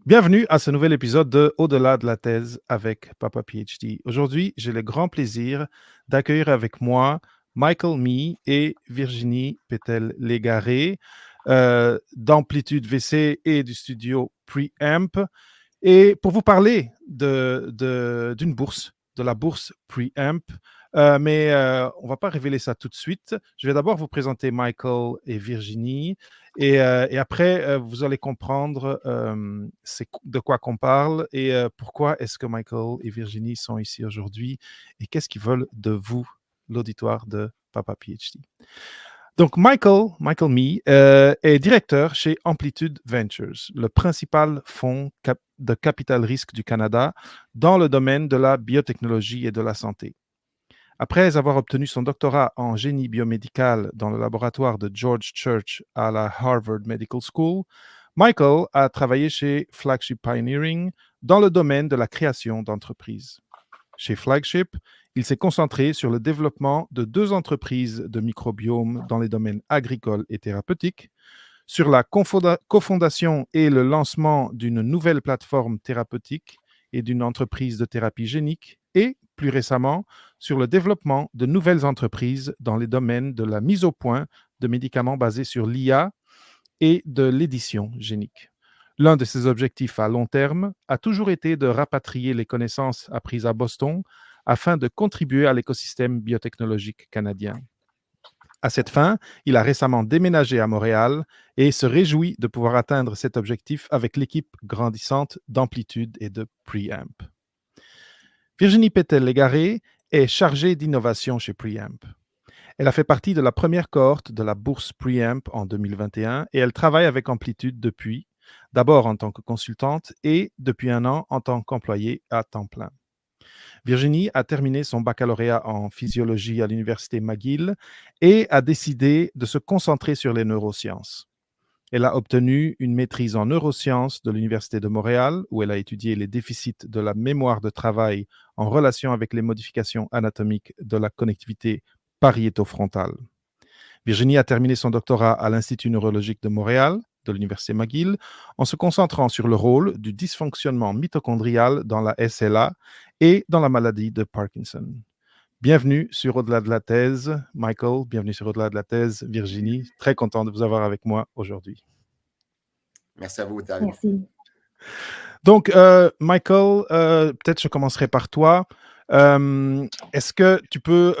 Bienvenue à ce nouvel épisode de Au-delà de la thèse avec Papa PhD. Aujourd'hui, j'ai le grand plaisir d'accueillir avec moi Michael Mee et Virginie Pétel-Légaré d'Amplitude VC et du studio Preamp et pour vous parler d'une bourse, de la bourse Preamp. Mais on ne va pas révéler ça tout de suite. Je vais d'abord vous présenter Michael et Virginie. Et après, vous allez comprendre de quoi qu'on parle et pourquoi est-ce que Michael et Virginie sont ici aujourd'hui et qu'est-ce qu'ils veulent de vous, l'auditoire de Papa PhD. Donc, Michael Mee est directeur chez Amplitude Ventures, le principal fonds de capital risque du Canada dans le domaine de la biotechnologie et de la santé. Après avoir obtenu son doctorat en génie biomédical dans le laboratoire de George Church à la Harvard Medical School, Michael a travaillé chez Flagship Pioneering dans le domaine de la création d'entreprises. Chez Flagship, il s'est concentré sur le développement de 2 entreprises de microbiome dans les domaines agricoles et thérapeutiques, sur la cofondation et le lancement d'une nouvelle plateforme thérapeutique et d'une entreprise de thérapie génique, et, plus récemment, sur le développement de nouvelles entreprises dans les domaines de la mise au point de médicaments basés sur l'IA et de l'édition génique. L'un de ses objectifs à long terme a toujours été de rapatrier les connaissances apprises à Boston afin de contribuer à l'écosystème biotechnologique canadien. À cette fin, il a récemment déménagé à Montréal et se réjouit de pouvoir atteindre cet objectif avec l'équipe grandissante d'Amplitude et de Preamp. Virginie Pétel-Légaré est chargée d'innovation chez Preamp. Elle a fait partie de la première cohorte de la bourse Preamp en 2021 et elle travaille avec Amplitude depuis, d'abord en tant que consultante et depuis 1 an en tant qu'employée à temps plein. Virginie a terminé son baccalauréat en physiologie à l'université McGill et a décidé de se concentrer sur les neurosciences. Elle a obtenu une maîtrise en neurosciences de l'Université de Montréal, où elle a étudié les déficits de la mémoire de travail en relation avec les modifications anatomiques de la connectivité pariétofrontale. Virginie a terminé son doctorat à l'Institut neurologique de Montréal, de l'Université McGill, en se concentrant sur le rôle du dysfonctionnement mitochondrial dans la SLA et dans la maladie de Parkinson. Bienvenue sur Au-delà de la thèse, Michael. Bienvenue sur Au-delà de la thèse, Virginie. Très content de vous avoir avec moi aujourd'hui. Merci à vous, David. Merci. Donc, Michael, peut-être je commencerai par toi. Est-ce que tu peux,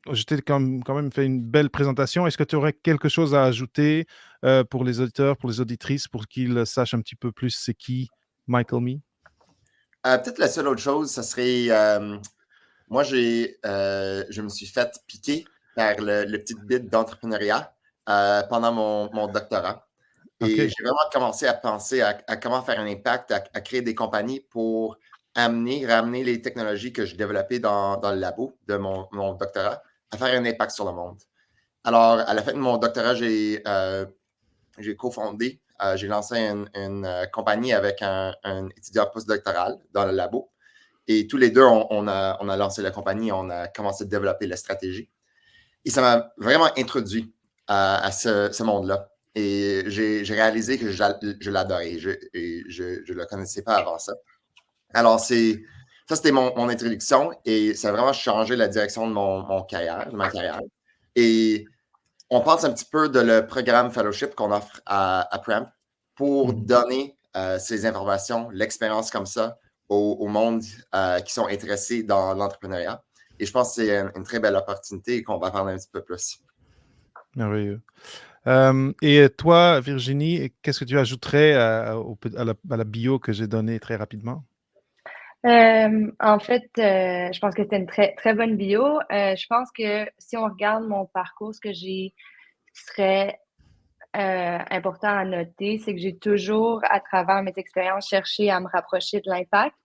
je t'ai quand même fait une belle présentation. Est-ce que tu aurais quelque chose à ajouter pour les auditeurs, pour les auditrices, pour qu'ils sachent un petit peu plus c'est qui Michael Mee? Peut-être la seule autre chose, ça serait, moi, je me suis fait piquer par le petit bit d'entrepreneuriat pendant mon doctorat. Et OK. j'ai vraiment commencé à penser à comment faire un impact, à créer des compagnies pour ramener les technologies que je développais dans le labo de mon doctorat, à faire un impact sur le monde. Alors, à la fin de mon doctorat, j'ai cofondé, j'ai lancé une compagnie avec un étudiant postdoctoral dans le labo. Et tous les deux, on a lancé la compagnie, on a commencé à développer la stratégie. Et ça m'a vraiment introduit à ce monde-là. Et j'ai réalisé que je l'adorais. Je ne le connaissais pas avant ça. Alors, ça, c'était mon introduction et ça a vraiment changé la direction de ma carrière. Et on pense un petit peu de le programme fellowship qu'on offre à Preamp pour donner ces informations, l'expérience comme ça au monde qui sont intéressés dans l'entrepreneuriat. Et je pense que c'est une très belle opportunité et qu'on va parler un petit peu plus. Merveilleux. Et toi, Virginie, qu'est-ce que tu ajouterais à la bio que j'ai donnée très rapidement? En fait, je pense que c'était une très, très bonne bio. Je pense que si on regarde mon parcours, ce qui serait important à noter, c'est que j'ai toujours, à travers mes expériences, cherché à me rapprocher de l'impact,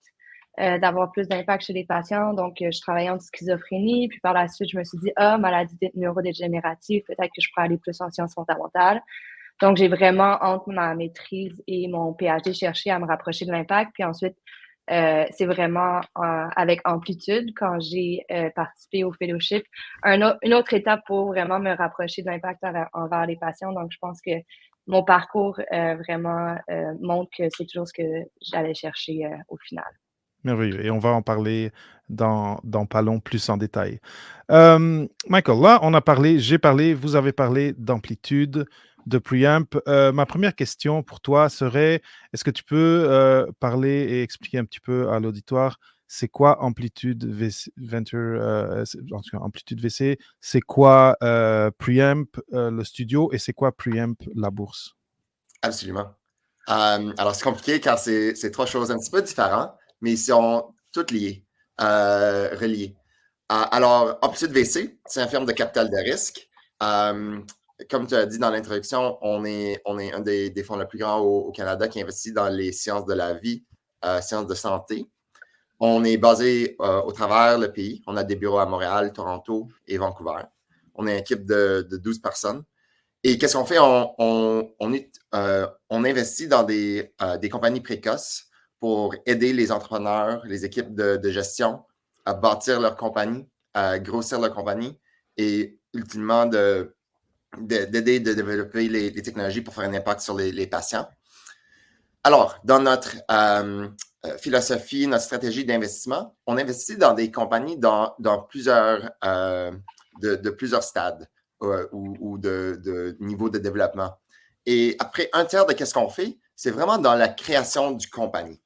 d'avoir plus d'impact chez les patients. Donc, je travaillais en schizophrénie, puis par la suite, je me suis dit, maladie neurodégénérative, peut-être que je pourrais aller plus en sciences fondamentales. Donc, j'ai vraiment, entre ma maîtrise et mon PhD, cherché à me rapprocher de l'impact. Puis ensuite, c'est vraiment avec Amplitude, quand j'ai participé au fellowship, une autre étape pour vraiment me rapprocher de l'impact envers les patients. Donc, je pense que mon parcours vraiment montre que c'est toujours ce que j'allais chercher au final. Merveilleux. Et on va en parler dans pas long plus en détail. Michael, là, j'ai parlé, vous avez parlé d'amplitude, de preamp. Ma première question pour toi serait, est-ce que tu peux parler et expliquer un petit peu à l'auditoire, c'est quoi amplitude VC, Venture, en tout cas, amplitude VC, c'est quoi preamp, le studio, et c'est quoi preamp, la bourse? Absolument. Alors, c'est compliqué car c'est trois choses un petit peu différentes, mais ils sont toutes liées, reliées. Alors, Amplitude VC, c'est un firme de capital de risque. Comme tu as dit dans l'introduction, on est un des fonds les plus grands au Canada qui investit dans les sciences de la vie, sciences de santé. On est basé au travers le pays. On a des bureaux à Montréal, Toronto et Vancouver. On est une équipe de 12 personnes. Et qu'est-ce qu'on fait? On investit dans des compagnies précoces pour aider les entrepreneurs, les équipes de gestion à bâtir leur compagnie, à grossir leur compagnie et ultimement d'aider de développer les technologies pour faire un impact sur les patients. Alors, dans notre philosophie, notre stratégie d'investissement, on investit dans des compagnies dans plusieurs, de plusieurs stades ou de niveaux de développement. Et après un tiers de ce qu'on fait, c'est vraiment dans la création du compagnie,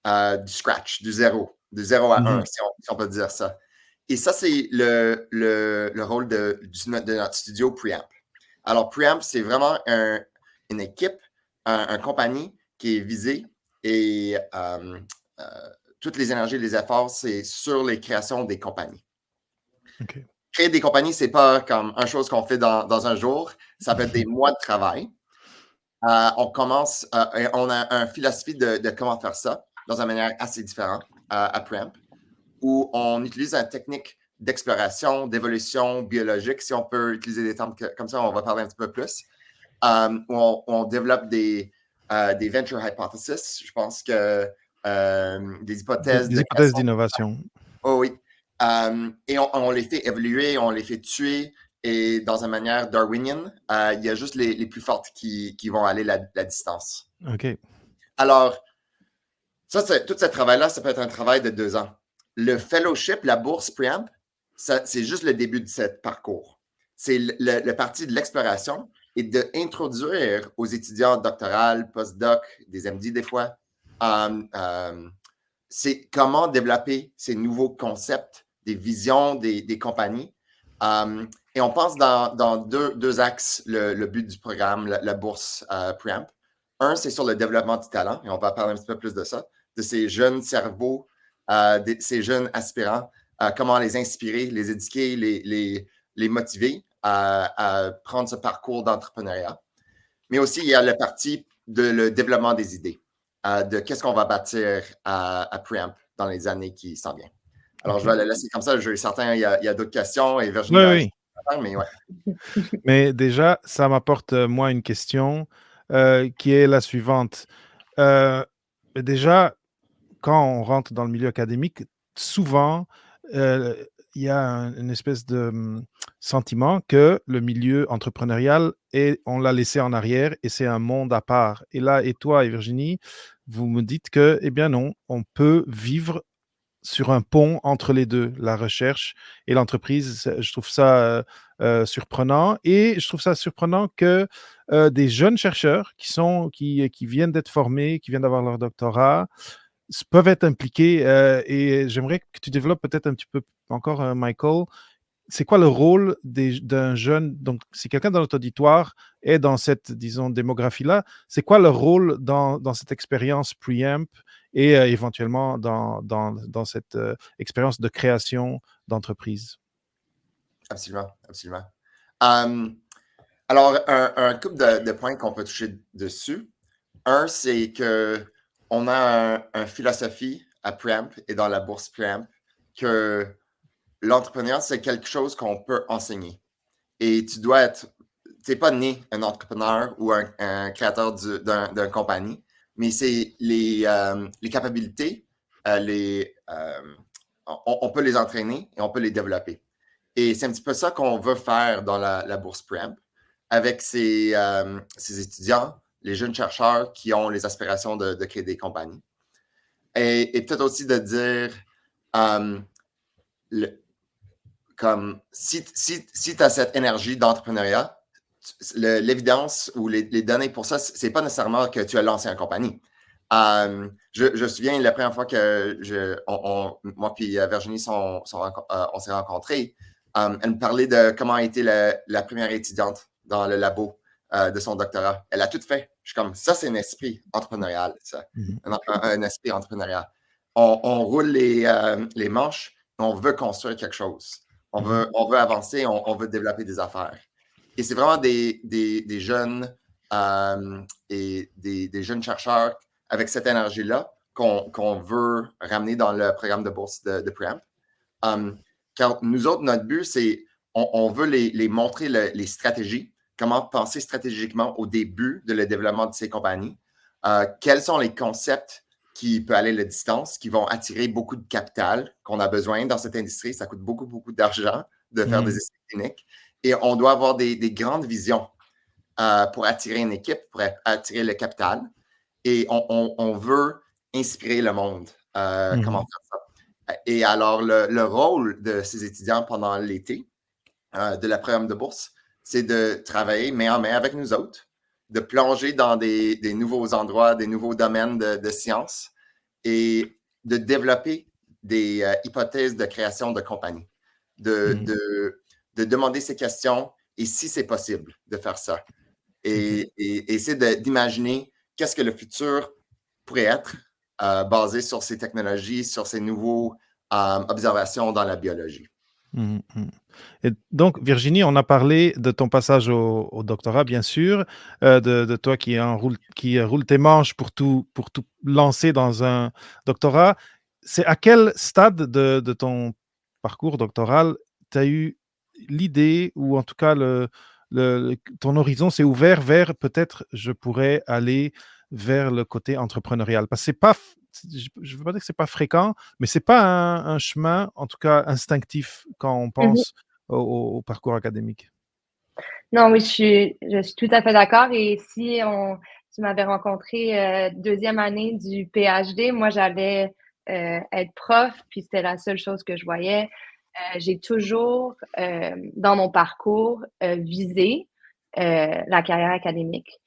du scratch, du zéro à un, si on peut dire ça. Et ça, c'est le rôle de notre studio Preamp. Alors, Preamp, c'est vraiment une équipe, une compagnie qui est visée et toutes les énergies et les efforts, c'est sur les créations des compagnies. OK. Créer des compagnies, c'est pas comme une chose qu'on fait dans un jour. Ça peut être des mois de travail. On commence, on a une philosophie de comment faire ça dans une manière assez différente à Preamp, où on utilise une technique d'exploration, d'évolution biologique, si on peut utiliser des termes comme ça, on va parler un petit peu plus, où on développe des venture hypotheses. Je pense que des hypothèses Des hypothèses d'innovation. Oh oui. Et on les fait évoluer, on les fait tuer. Et dans une manière darwinienne, il y a juste les plus fortes qui vont aller la distance. OK. Alors, tout ce travail-là, ça peut être un travail de 2 ans. Le fellowship, la bourse Preamp, c'est juste le début de ce parcours. C'est le parti de l'exploration et d'introduire aux étudiants doctorales, post-doc, des MD des fois, c'est comment développer ces nouveaux concepts, des visions des compagnies. Et on pense dans deux axes le but du programme, la bourse Preamp. Un, c'est sur le développement du talent, et on va parler un petit peu plus de ça, de ces jeunes cerveaux, ces jeunes aspirants, comment les inspirer, les éduquer, les motiver à prendre ce parcours d'entrepreneuriat. Mais aussi, il y a la partie de le développement des idées, de qu'est-ce qu'on va bâtir à Preamp dans les années qui s'en viennent. Alors, je vais la laisser comme ça. Je suis certain il y a d'autres questions et Virginie va Oui. mais ouais. Mais déjà, ça m'apporte, moi, une question qui est la suivante. Déjà, quand on rentre dans le milieu académique, souvent, il y a une espèce de sentiment que le milieu entrepreneurial, on l'a laissé en arrière et c'est un monde à part. Et là, et toi et Virginie, vous me dites que, eh bien non, on peut vivre sur un pont entre les deux, la recherche et l'entreprise. Je trouve ça surprenant et je trouve ça surprenant que des jeunes chercheurs qui viennent d'être formés, qui viennent d'avoir leur doctorat, peuvent être impliqués et j'aimerais que tu développes peut-être un petit peu encore, Michael. C'est quoi le rôle d'un jeune, donc si quelqu'un dans notre auditoire est dans cette, disons, démographie-là, c'est quoi le rôle dans cette expérience Preamp et éventuellement dans cette expérience de création d'entreprise? Absolument, absolument. Alors, un couple de points qu'on peut toucher dessus. Un, c'est qu'on a une philosophie à Preamp et dans la bourse Preamp que l'entrepreneuriat, c'est quelque chose qu'on peut enseigner. Et tu n'es pas né un entrepreneur ou un créateur d'une compagnie, mais c'est les capacités, on peut les entraîner et on peut les développer. Et c'est un petit peu ça qu'on veut faire dans la bourse Preamp. avec ces étudiants, les jeunes chercheurs qui ont les aspirations de créer des compagnies. Et peut-être aussi de dire, comme si tu as cette énergie d'entrepreneuriat, l'évidence ou les données pour ça, c'est pas nécessairement que tu as lancé une compagnie. Je me souviens la première fois que moi et Virginie, on s'est rencontrés, elle me parlait de comment a été la première étudiante dans le labo de son doctorat. Elle a tout fait. Je suis comme, ça, c'est un esprit entrepreneurial, ça. Un esprit entrepreneurial. On roule les manches, on veut construire quelque chose. On veut avancer, on veut développer des affaires. Et c'est vraiment des jeunes et des jeunes chercheurs avec cette énergie-là qu'on veut ramener dans le programme de bourse de Preamp. Car nous autres, notre but, c'est on veut les montrer les stratégies, comment penser stratégiquement au début de le développement de ces compagnies, quels sont les concepts qui peuvent aller la distance, qui vont attirer beaucoup de capital qu'on a besoin dans cette industrie. Ça coûte beaucoup, beaucoup d'argent de faire des essais cliniques. Et on doit avoir des grandes visions pour attirer une équipe, pour attirer le capital. Et on veut inspirer le monde. Comment faire ça? Et alors, le rôle de ces étudiants pendant l'été de la programme de bourse, c'est de travailler main en main avec nous autres, de plonger dans des nouveaux endroits, des nouveaux domaines de sciences et de développer des hypothèses de création de compagnie, de demander ces questions et si c'est possible de faire ça. Et essayer d'imaginer qu'est-ce que le futur pourrait être basé sur ces technologies, sur ces nouveaux observations dans la biologie. Et donc, Virginie, on a parlé de ton passage au doctorat, bien sûr, de toi qui roule tes manches pour tout lancer dans un doctorat. C'est à quel stade de ton parcours doctoral tu as eu l'idée, ou en tout cas ton horizon s'est ouvert vers peut-être je pourrais aller vers le côté entrepreneurial? Parce que c'est pas, je ne veux pas dire que c'est pas fréquent, mais c'est pas un chemin, en tout cas instinctif, quand on pense au parcours académique. Non, oui, je suis tout à fait d'accord. Et si tu m'avais rencontré deuxième année du PhD, moi, j'allais être prof, puis c'était la seule chose que je voyais. J'ai toujours, dans mon parcours, visé la carrière académique.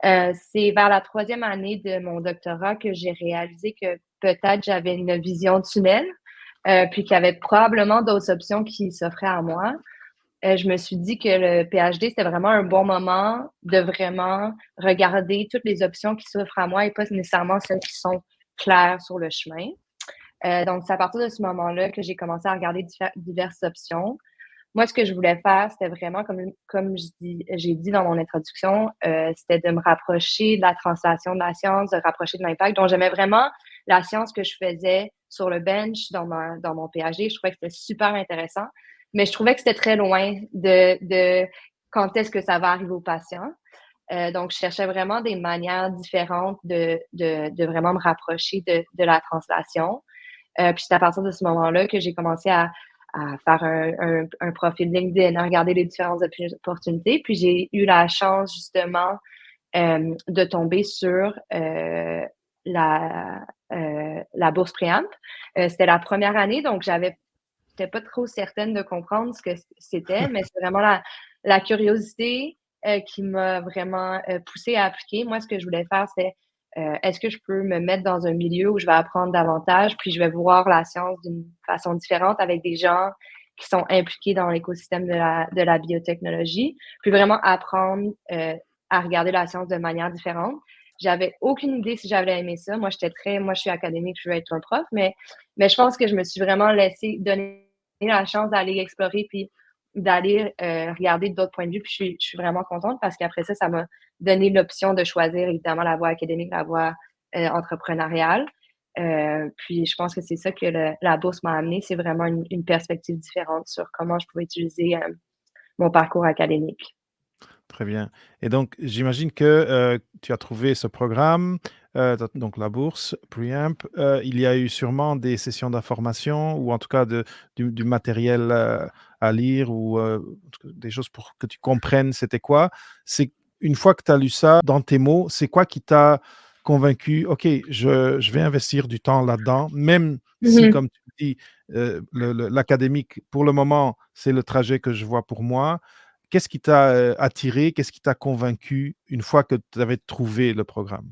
C'est vers la troisième année de mon doctorat que j'ai réalisé que peut-être j'avais une vision tunnel, puis qu'il y avait probablement d'autres options qui s'offraient à moi. Je me suis dit que le PhD, c'était vraiment un bon moment de vraiment regarder toutes les options qui s'offrent à moi et pas nécessairement celles qui sont claires sur le chemin. Donc, c'est à partir de ce moment-là que j'ai commencé à regarder diverses options. Moi, ce que je voulais faire, c'était vraiment, comme j'ai dit dans mon introduction, c'était de me rapprocher de la translation de la science, de rapprocher de l'impact. Donc, j'aimais vraiment la science que je faisais sur le bench dans mon PhD. Je trouvais que c'était super intéressant, mais je trouvais que c'était très loin de quand est-ce que ça va arriver aux patients. Donc, je cherchais vraiment des manières différentes de vraiment me rapprocher de la translation. Puis c'est à partir de ce moment-là que j'ai commencé à faire un profil LinkedIn, à regarder les différentes opportunités. Puis j'ai eu la chance justement de tomber sur la bourse Préamp. C'était la première année, donc j'étais pas trop certaine de comprendre ce que c'était, mais c'est vraiment la curiosité qui m'a vraiment poussée à appliquer. Moi, ce que je voulais faire, c'est est-ce que je peux me mettre dans un milieu où je vais apprendre davantage, puis je vais voir la science d'une façon différente avec des gens qui sont impliqués dans l'écosystème de la biotechnologie, puis vraiment apprendre à regarder la science de manière différente. J'avais aucune idée si j'avais aimé ça. Moi, je suis académique, je veux être un prof, mais je pense que je me suis vraiment laissé donner la chance d'aller explorer puis d'aller regarder d'autres points de vue. Puis je suis vraiment contente parce qu'après ça m'a donné l'option de choisir évidemment la voie académique, la voie entrepreneuriale. Puis je pense que c'est ça que la bourse m'a amené, c'est vraiment une perspective différente sur comment je pouvais utiliser mon parcours académique. Très bien. Et donc, j'imagine que tu as trouvé ce programme. donc la bourse, Preamp. Il y a eu sûrement des sessions d'information ou en tout cas du matériel à lire ou des choses pour que tu comprennes c'était quoi. C'est une fois que tu as lu ça dans tes mots, c'est quoi qui t'a convaincu, OK, je vais investir du temps là-dedans, même si, Mhm. comme tu dis, l'académique, pour le moment, c'est le trajet que je vois pour moi. Qu'est-ce qui t'a attiré? Qu'est-ce qui t'a convaincu une fois que tu avais trouvé le programme?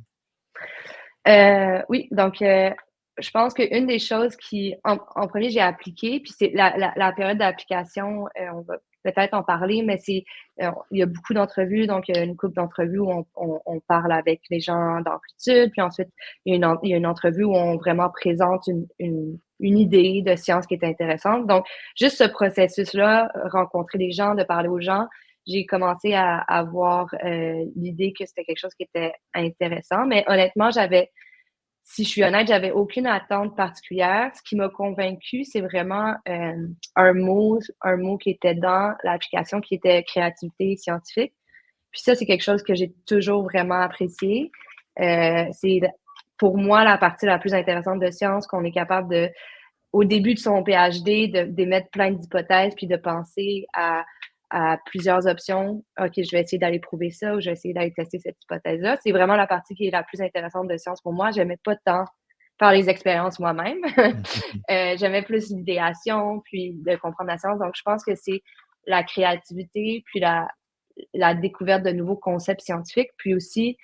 Oui, donc je pense qu'une des choses qui, en premier, j'ai appliqué, puis c'est la période d'application, on va peut-être en parler, mais il y a beaucoup d'entrevues, donc une couple d'entrevues où on parle avec les gens d'amplitude, puis ensuite, il y a une entrevue où on vraiment présente une idée de science qui est intéressante. Donc, juste ce processus-là, rencontrer les gens, de parler aux gens, j'ai commencé à avoir l'idée que c'était quelque chose qui était intéressant. Mais honnêtement, si je suis honnête, j'avais aucune attente particulière. Ce qui m'a convaincue, c'est vraiment un mot qui était dans l'application, qui était créativité scientifique. Puis ça, c'est quelque chose que j'ai toujours vraiment apprécié. C'est pour moi la partie la plus intéressante de science, qu'on est capable de, au début de son PhD, d'émettre plein d'hypothèses, puis de penser à plusieurs options. OK, je vais essayer d'aller prouver ça ou je vais essayer d'aller tester cette hypothèse-là. C'est vraiment la partie qui est la plus intéressante de science pour moi. J'aimais pas tant faire les expériences moi-même. J'aimais plus l'idéation, puis de comprendre la science. Donc, je pense que c'est la créativité, puis la découverte de nouveaux concepts scientifiques, puis aussi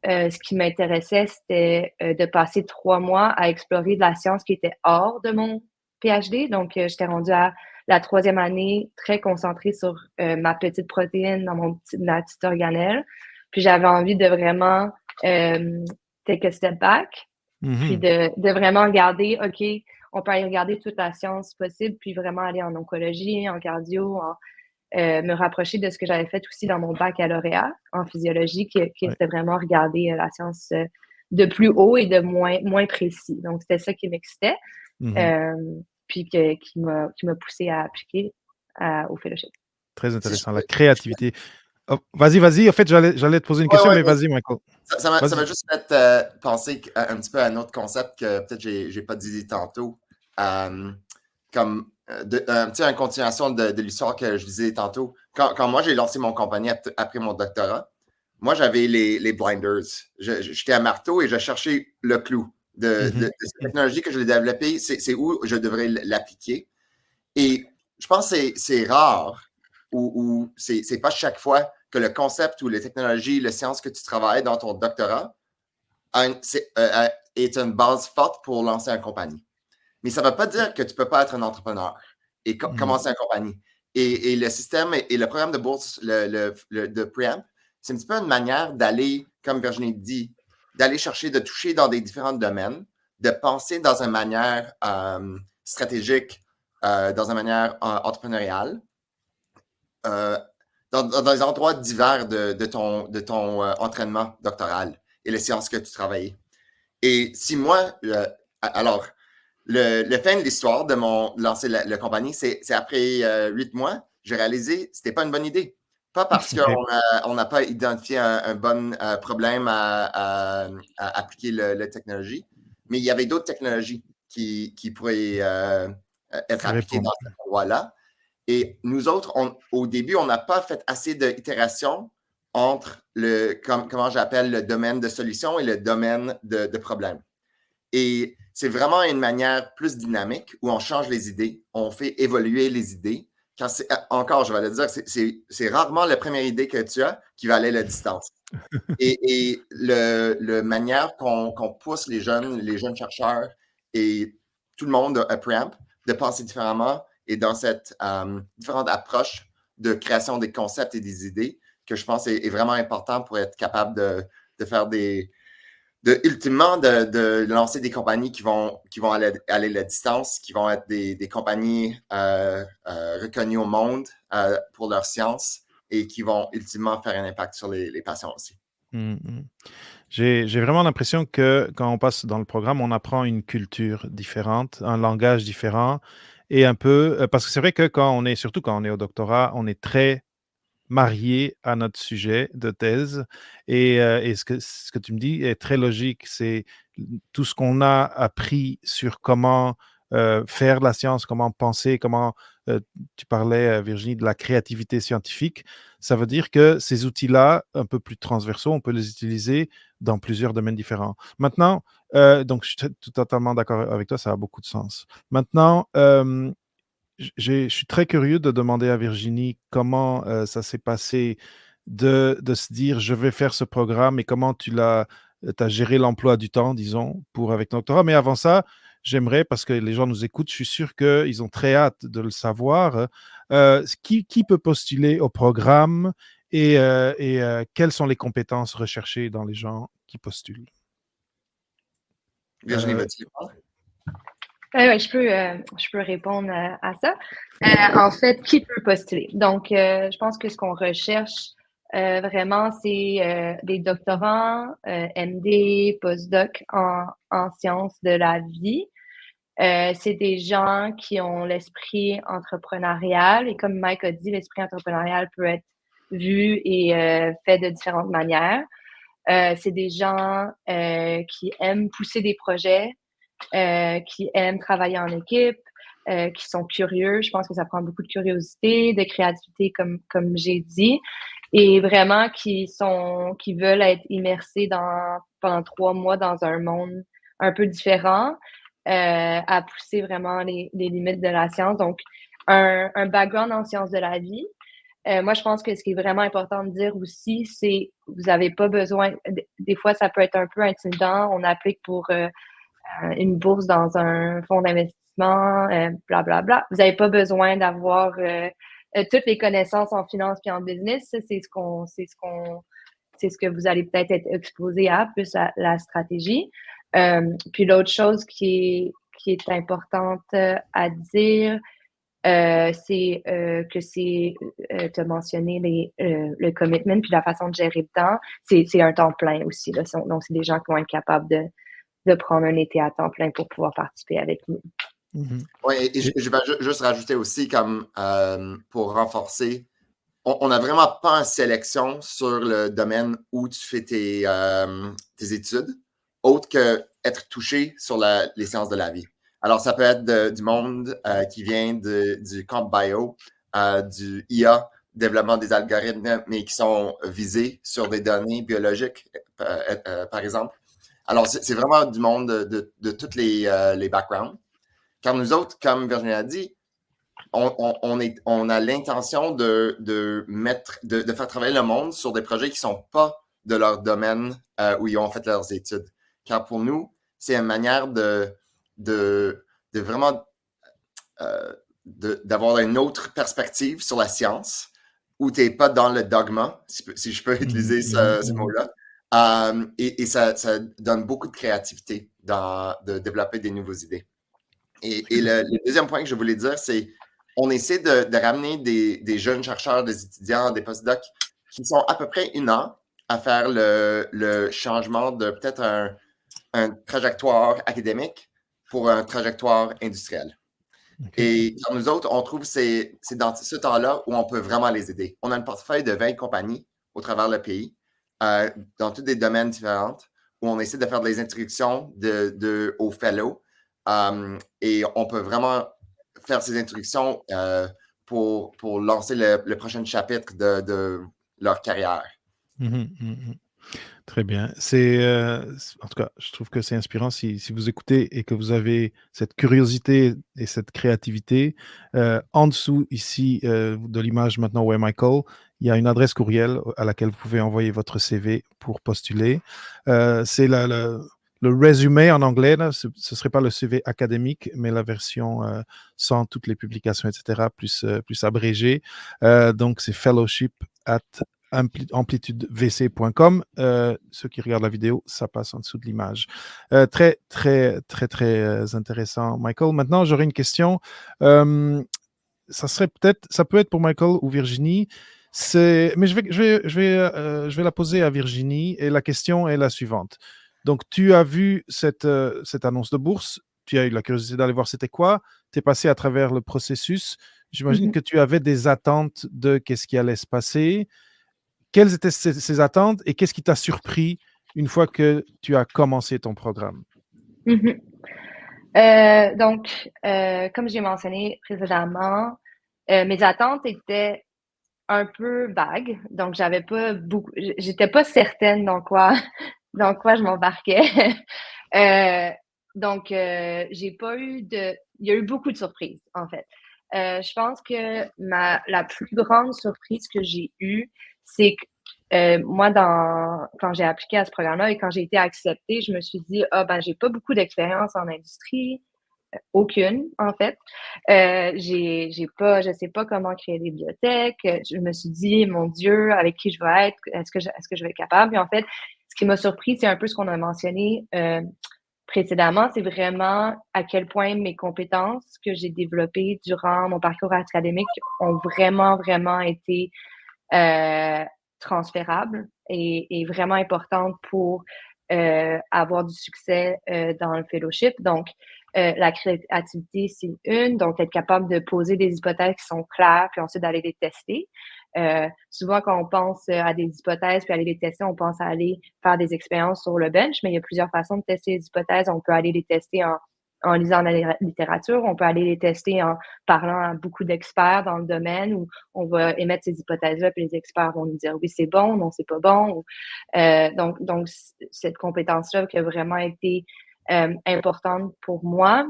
ce qui m'intéressait, c'était de passer 3 mois à explorer de la science qui était hors de mon PhD. Donc, j'étais rendue à la 3e année très concentrée sur ma petite protéine dans ma petite organelle. Puis, j'avais envie de vraiment take a step back, puis Mhm. de vraiment regarder, OK, on peut aller regarder toute la science possible, puis vraiment aller en oncologie, en cardio, me rapprocher de ce que j'avais fait aussi dans mon baccalauréat en physiologie, qui Ouais. c'était vraiment regarder la science de plus haut et de moins précis. Donc, c'était ça qui m'excitait, Mhm. euh, puis qui m'a poussé à appliquer au fellowship. Très Si je intéressant, la peux- créativité. Oh, vas-y, vas-y. En fait, j'allais te poser une Ouais, question, ouais, mais vas-y. vas-y, Michael. Ça m'a Vas-y. juste fait penser un petit peu à un autre concept que peut-être j'ai pas dit tantôt. Comme un petit en continuation de l'histoire que je disais tantôt. Quand moi j'ai lancé mon compagnie après mon doctorat, moi j'avais les blinders. J'étais à marteau et je cherchais le clou de Mhm. cette technologie que je l'ai développée, c'est où je devrais l'appliquer. Et je pense que c'est rare ou c'est pas chaque fois que le concept ou les technologies, les sciences que tu travailles dans ton doctorat est une base forte pour lancer une compagnie. Mais ça ne veut pas dire que tu ne peux pas être un entrepreneur et Mhm. commencer une compagnie. Et le système et le programme de bourse de Preamp, c'est un petit peu une manière d'aller, comme Virginie dit, d'aller chercher, de toucher dans des différents domaines, de penser dans une manière stratégique, dans une manière entrepreneuriale, euh, dans des endroits divers de ton entraînement doctoral et les sciences que tu travailles. Et si moi, alors, le fin de l'histoire de mon lancer la compagnie, c'est après 8 mois, j'ai réalisé que ce n'était pas une bonne idée. Pas parce OK. qu'on n'a pas identifié un bon problème à appliquer la technologie, mais il y avait d'autres technologies qui pourraient être appliquées Répondre. dans cet endroit-là. Et nous autres, au début, on n'a pas fait assez d'itérations entre comment j'appelle le domaine de solution et le domaine de problème. Et c'est vraiment une manière plus dynamique où on change les idées, on fait évoluer les idées. Encore, je vais le dire, c'est rarement la première idée que tu as qui va aller la distance. Et le manière qu'on pousse les jeunes chercheurs et tout le monde à Preamp de penser différemment et dans cette différente approche de création des concepts et des idées que je pense est vraiment important pour être capable de faire ultimement de lancer des compagnies qui vont aller la distance, qui vont être des compagnies reconnues au monde pour leur science et qui vont ultimement faire un impact sur les patients aussi. Mhm. J'ai vraiment l'impression que quand on passe dans le programme, on apprend une culture différente, un langage différent et un peu, parce que c'est vrai que surtout quand on est au doctorat, on est très marié à notre sujet de thèse. Et ce que tu me dis est très logique. C'est tout ce qu'on a appris sur comment faire de la science, comment penser, comment tu parlais, Virginie, de la créativité scientifique. Ça veut dire que ces outils-là, un peu plus transversaux, on peut les utiliser dans plusieurs domaines différents. Maintenant, donc je suis totalement d'accord avec toi, ça a beaucoup de sens. Maintenant, je suis très curieux de demander à Virginie comment ça s'est passé de se dire je vais faire ce programme et comment tu as géré l'emploi du temps, disons, pour avec ton doctorat. Mais avant ça, j'aimerais, parce que les gens nous écoutent, je suis sûr qu'ils ont très hâte de le savoir, qui peut postuler au programme et quelles sont les compétences recherchées dans les gens qui postulent. Virginie, vas-tu répondre? Oui, je peux répondre à ça. En fait, qui peut postuler? Donc, je pense que ce qu'on recherche vraiment, c'est des doctorants, MD, postdoc en sciences de la vie. C'est des gens qui ont l'esprit entrepreneurial et comme Mike a dit, l'esprit entrepreneurial peut être vu et fait de différentes manières. C'est des gens qui aiment pousser des projets, qui aiment travailler en équipe, qui sont curieux. Je pense que ça prend beaucoup de curiosité, de créativité, comme j'ai dit, et vraiment qui veulent être immersés pendant 3 mois dans un monde un peu différent, à pousser vraiment les limites de la science. Donc, un background en sciences de la vie. Moi, je pense que ce qui est vraiment important de dire aussi, c'est vous n'avez pas besoin. Des fois, ça peut être un peu intimidant. On applique pour une bourse dans un fonds d'investissement, blablabla. Vous n'avez pas besoin d'avoir toutes les connaissances en finance et en business. Ça, c'est ce que vous allez peut-être être exposé à, plus à la stratégie. Puis l'autre chose qui est importante à dire, c'est que tu as mentionné le commitment puis la façon de gérer le temps. C'est un temps plein aussi. Là. Donc, c'est des gens qui vont être capables de prendre un été à temps plein pour pouvoir participer avec nous. Mhm. Oui, et je vais juste rajouter aussi, comme pour renforcer, on n'a vraiment pas une sélection sur le domaine où tu fais tes études, autre que être touché sur les sciences de la vie. Alors, ça peut être du monde qui vient du camp bio, du IA, développement des algorithmes, mais qui sont visés sur des données biologiques, par exemple. Alors, c'est vraiment du monde de tous les backgrounds. Car nous autres, comme Virginie a dit, on a l'intention de faire travailler le monde sur des projets qui ne sont pas de leur domaine où ils ont fait leurs études. Car pour nous, c'est une manière de vraiment d'avoir une autre perspective sur la science où tu n'es pas dans le dogma, si je peux utiliser ce mot-là. Et ça donne beaucoup de créativité de développer des nouvelles idées. Et le deuxième point que je voulais dire, c'est on essaie de ramener des jeunes chercheurs, des étudiants, des postdocs qui sont à peu près 1 an à faire le changement de peut-être un trajectoire académique pour un trajectoire industrielle. Okay. Et pour nous autres, on trouve que c'est dans ce temps-là où on peut vraiment les aider. On a un portefeuille de 20 compagnies au travers le pays, dans tous des domaines différents, où on essaie de faire des introductions aux fellows. Et on peut vraiment faire ces introductions pour lancer le prochain chapitre de leur carrière. Très bien. En tout cas, je trouve que c'est inspirant si vous écoutez et que vous avez cette curiosité et cette créativité. En dessous, ici, de l'image maintenant où est Michael, il y a une adresse courriel à laquelle vous pouvez envoyer votre CV pour postuler. C'est le résumé en anglais, là, ce ne serait pas le CV académique, mais la version sans toutes les publications, etc., plus abrégée. Donc, c'est fellowship@amplitudevc.com. Ceux qui regardent la vidéo, ça passe en dessous de l'image. Très, très, très, très intéressant, Michael. Maintenant, j'aurais une question. Ça peut être pour Michael ou Virginie. Mais je vais la poser à Virginie et la question est la suivante. Donc, tu as vu cette annonce de bourse, tu as eu la curiosité d'aller voir c'était quoi, tu es passé à travers le processus. j'imagine Mhm. que tu avais des attentes de qu'est-ce qui allait se passer. Quelles étaient ces attentes et qu'est-ce qui t'a surpris une fois que tu as commencé ton programme? Mhm. Donc, comme j'ai mentionné précédemment, mes attentes étaient un peu vagues. Donc, j'étais pas certaine dans quoi, dans quoi je m'embarquais. Euh, donc, j'ai pas eu de. Il y a eu beaucoup de surprises, en fait. Je pense que la plus grande surprise que j'ai eue, c'est que moi, quand j'ai appliqué à ce programme-là et quand j'ai été acceptée, je me suis dit, ah, ben, j'ai pas beaucoup d'expérience en industrie. Aucune, en fait. Je sais pas comment créer des bibliothèques. Je me suis dit, mon Dieu, avec qui je vais être? Est-ce que je vais être capable? Et en fait, ce qui m'a surpris, c'est un peu ce qu'on a mentionné précédemment, c'est vraiment à quel point mes compétences que j'ai développées durant mon parcours académique ont vraiment, vraiment été euh, transférables et vraiment importantes pour avoir du succès dans le fellowship. Donc, la créativité, c'est une. Donc, être capable de poser des hypothèses qui sont claires, puis ensuite d'aller les tester. Souvent, quand on pense à des hypothèses puis aller les tester, on pense à aller faire des expériences sur le bench, mais il y a plusieurs façons de tester les hypothèses. On peut aller les tester en lisant la littérature, on peut aller les tester en parlant à beaucoup d'experts dans le domaine où on va émettre ces hypothèses-là, puis les experts vont nous dire oui, c'est bon, non, c'est pas bon. Donc, cette compétence-là qui a vraiment été importante pour moi.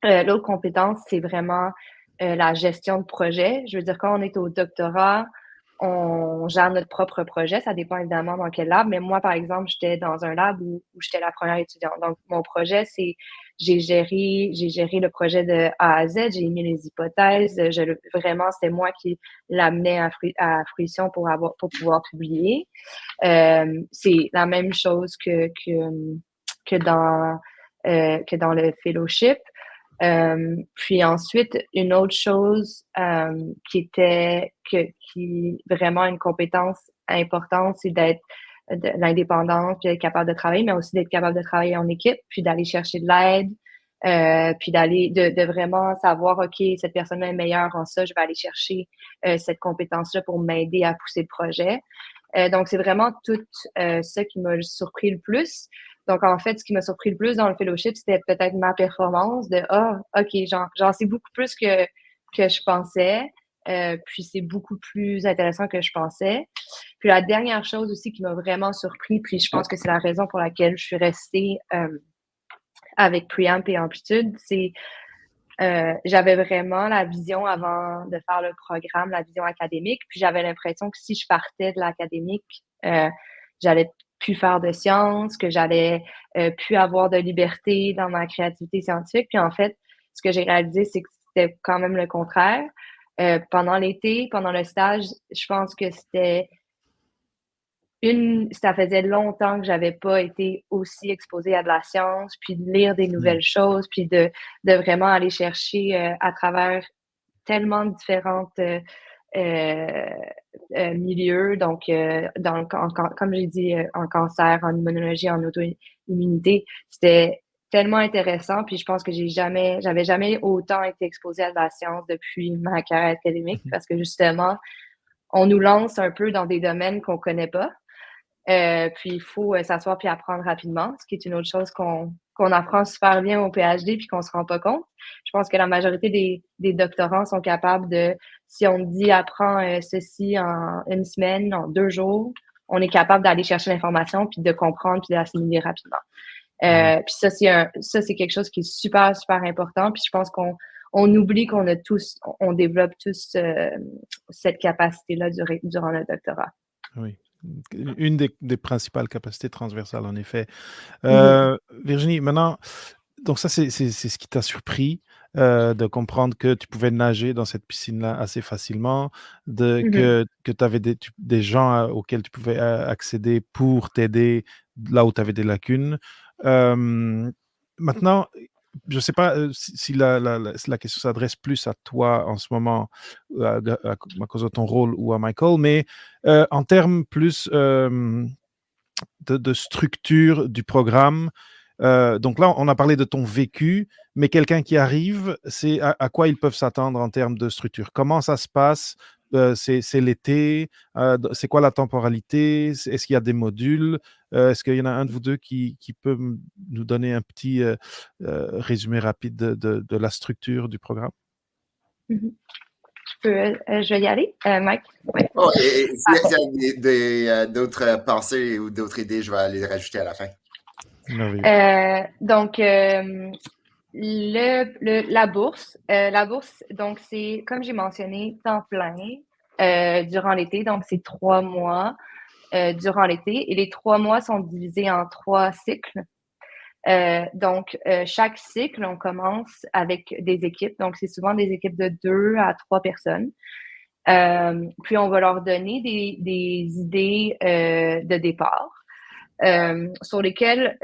L'autre compétence, c'est vraiment la gestion de projet. Je veux dire, quand on est au doctorat, on gère notre propre projet. Ça dépend évidemment dans quel lab. Mais moi, par exemple, j'étais dans un lab où j'étais la première étudiante. Donc, mon projet, c'est j'ai géré le projet de A à Z. J'ai mis les hypothèses. Vraiment, c'était moi qui l'amenais à fruition pour pouvoir publier. C'est la même chose que dans le fellowship. Puis ensuite, une autre chose qui vraiment une compétence importante, c'est d'être de l'indépendance, puis d'être capable de travailler, mais aussi d'être capable de travailler en équipe, puis d'aller chercher de l'aide, puis de vraiment savoir, OK, cette personne est meilleure en ça, je vais aller chercher cette compétence-là pour m'aider à pousser le projet. Donc, c'est vraiment tout ça qui m'a surpris le plus. Donc, en fait, ce qui m'a surpris le plus dans le fellowship, c'était peut-être ma performance de ah, OK, j'en sais beaucoup plus que je pensais. Puis c'est beaucoup plus intéressant que je pensais. Puis la dernière chose aussi qui m'a vraiment surpris, puis je pense que c'est la raison pour laquelle je suis restée avec Preamp et Amplitude, c'est j'avais vraiment la vision avant de faire le programme, la vision académique. Puis j'avais l'impression que si je partais de l'académique, j'allais plus faire de sciences, que j'allais plus avoir de liberté dans ma créativité scientifique. Puis en fait, ce que j'ai réalisé, c'est que c'était quand même le contraire. Pendant l'été, pendant le stage, je pense que ça faisait longtemps que j'avais pas été aussi exposée à de la science, puis de lire des nouvelles choses, puis de vraiment aller chercher à travers tellement de différentes euh, milieux. Donc, comme j'ai dit, en cancer, en immunologie, en auto-immunité, c'était tellement intéressant. Puis je pense que j'avais jamais autant été exposée à de la science depuis ma carrière académique parce que justement, on nous lance un peu dans des domaines qu'on connaît pas. Puis il faut s'asseoir puis apprendre rapidement, ce qui est une autre chose qu'on apprend super bien au PhD puis qu'on se rend pas compte. Je pense que la majorité des doctorants sont capables de, si on dit apprends ceci en une semaine, en 2 jours, on est capable d'aller chercher l'information puis de comprendre puis d'assimiler rapidement. Puis ça c'est quelque chose qui est super super important. Puis je pense qu'on oublie on développe tous cette capacité-là durant le doctorat. Oui. Une des principales capacités transversales, en effet. Mm-hmm. Virginie, maintenant, donc ça, c'est ce qui t'a surpris, de comprendre que tu pouvais nager dans cette piscine-là assez facilement, Mm-hmm. que tu avais des gens auxquels tu pouvais accéder pour t'aider là où tu avais des lacunes. Maintenant, je ne sais pas si la question s'adresse plus à toi en ce moment, à cause de ton rôle ou à Michael, mais en termes plus de structure du programme, Donc là, on a parlé de ton vécu, mais quelqu'un qui arrive, c'est à quoi ils peuvent s'attendre en termes de structure? Comment ça se passe? C'est l'été? C'est quoi la temporalité? Est-ce qu'il y a des modules? Est-ce qu'il y en a un de vous deux qui peut nous donner un petit résumé rapide de la structure du programme? Mhm. Je vais y aller, Mike. Ouais. Oh, et s'il y a d'autres pensées ou d'autres idées, je vais les rajouter à la fin. Merveilleux. Donc, la bourse, donc c'est, comme j'ai mentionné, temps plein durant l'été. Donc, c'est 3 mois durant l'été. Et les 3 mois sont divisés en 3 cycles. Donc, chaque cycle, on commence avec des équipes. Donc, c'est souvent des équipes de 2 à 3 personnes. Puis, on va leur donner des idées de départ sur lesquelles,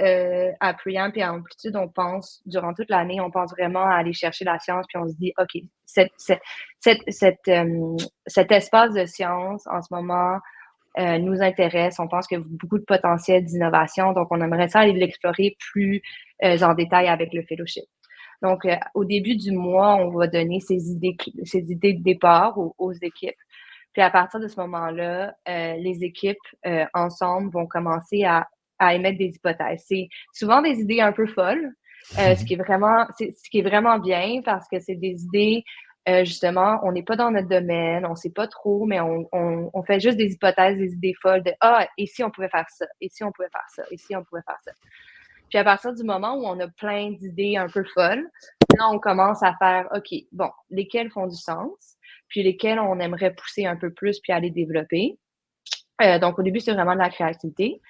à Preamp et à Amplitude, on pense, durant toute l'année, on pense vraiment à aller chercher la science, puis on se dit, OK, cet espace de science, en ce moment, nous intéresse. On pense qu'il y a beaucoup de potentiel d'innovation, donc on aimerait ça aller l'explorer plus en détail avec le fellowship. Donc, au début du mois, on va donner ces idées de départ aux équipes. Puis à partir de ce moment-là, les équipes ensemble vont commencer à émettre des hypothèses. C'est souvent des idées un peu folles, ce qui est vraiment bien parce que c'est des idées, justement, on n'est pas dans notre domaine, on ne sait pas trop, mais on fait juste des hypothèses, des idées folles de et si on pouvait faire ça, et si on pouvait faire ça, et si on pouvait faire ça. Puis à partir du moment où on a plein d'idées un peu folles, là, on commence à faire, OK, bon, lesquelles font du sens, puis lesquelles on aimerait pousser un peu plus puis aller développer. Donc, au début, c'est vraiment de la créativité.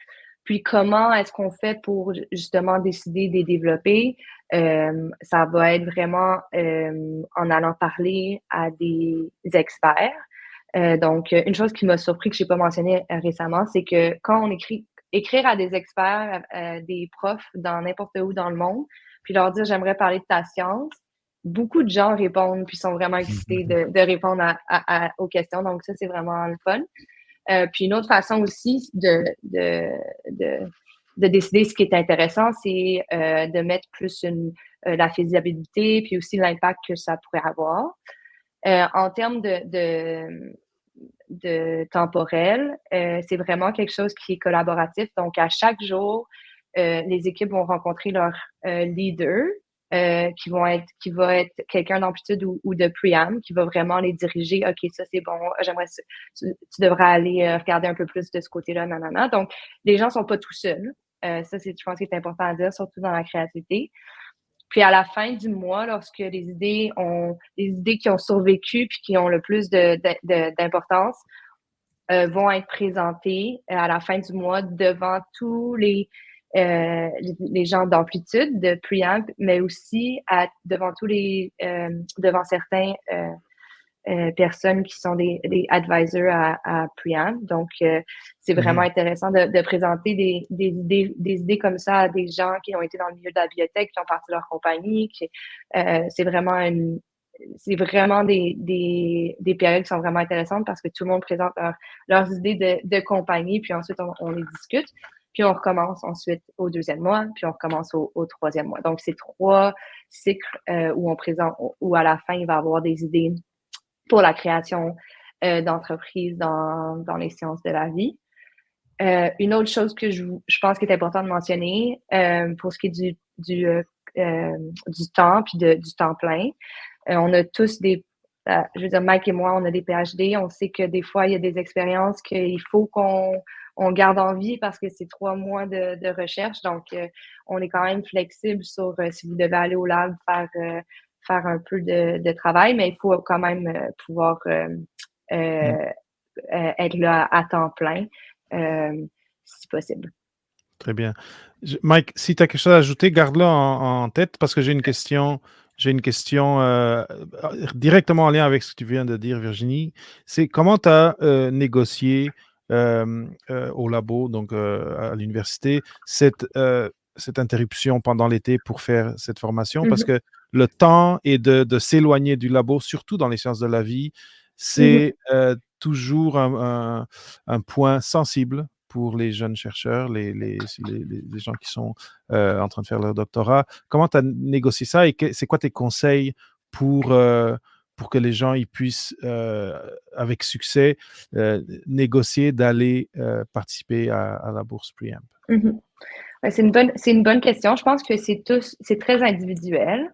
Puis, comment est-ce qu'on fait pour justement décider de les développer? Ça va être vraiment en allant parler à des experts. Donc, une chose qui m'a surpris que je n'ai pas mentionné récemment, c'est que quand on écrire à des experts, des profs dans n'importe où dans le monde, puis leur dire j'aimerais parler de ta science, beaucoup de gens répondent puis sont vraiment excités de répondre aux questions. Donc, ça, c'est vraiment le fun. Puis une autre façon aussi de décider ce qui est intéressant, c'est de mettre plus la faisabilité puis aussi l'impact que ça pourrait avoir. En termes de temporel, c'est vraiment quelque chose qui est collaboratif. Donc, à chaque jour, les équipes vont rencontrer leur leader, qui va être quelqu'un d'Amplitude ou de Preamp, qui va vraiment les diriger. OK, ça c'est bon, tu devrais aller regarder un peu plus de ce côté-là, nanana. Donc, les gens sont pas tout seuls. Ça, je pense que c'est important à dire, surtout dans la créativité. Puis à la fin du mois, lorsque les idées qui ont survécu puis qui ont le plus d'importance vont être présentées à la fin du mois devant tous les gens d'Amplitude, de Preamp, mais aussi devant certains personnes qui sont des advisors à Preamp. Donc, c'est vraiment intéressant de présenter des idées comme ça à des gens qui ont été dans le milieu de la biotech, qui ont parti de leur compagnie. C'est vraiment des périodes qui sont vraiment intéressantes parce que tout le monde présente leurs idées de compagnie, puis ensuite, on les discute. Puis on recommence ensuite au 2e mois, puis on recommence au 3e mois. Donc, c'est 3 cycles où on présente, où à la fin, il va y avoir des idées pour la création d'entreprises dans les sciences de la vie. Une autre chose que je pense qu'il est important de mentionner pour ce qui est du temps puis du temps plein, on a tous je veux dire, Mike et moi, on a des PhD. On sait que des fois, il y a des expériences qu'il faut qu'on garde en vie parce que c'est 3 mois de recherche. Donc, on est quand même flexible sur si vous devez aller au lab faire un peu de travail, mais il faut quand même pouvoir être là à temps plein, si possible. Très bien. Mike, si tu as quelque chose à ajouter, garde-le en tête parce que j'ai une question directement en lien avec ce que tu viens de dire, Virginie. C'est comment tu as négocié au labo, donc à l'université, cette interruption pendant l'été pour faire cette formation? Parce que le temps et de s'éloigner du labo, surtout dans les sciences de la vie, c'est toujours un point sensible pour les jeunes chercheurs, les gens qui sont en train de faire leur doctorat. Comment tu as négocié ça et c'est quoi tes conseils pour que les gens ils puissent, avec succès, négocier d'aller participer à la bourse Preamp? Mhm. Ouais, c'est une bonne question. Je pense que c'est très individuel.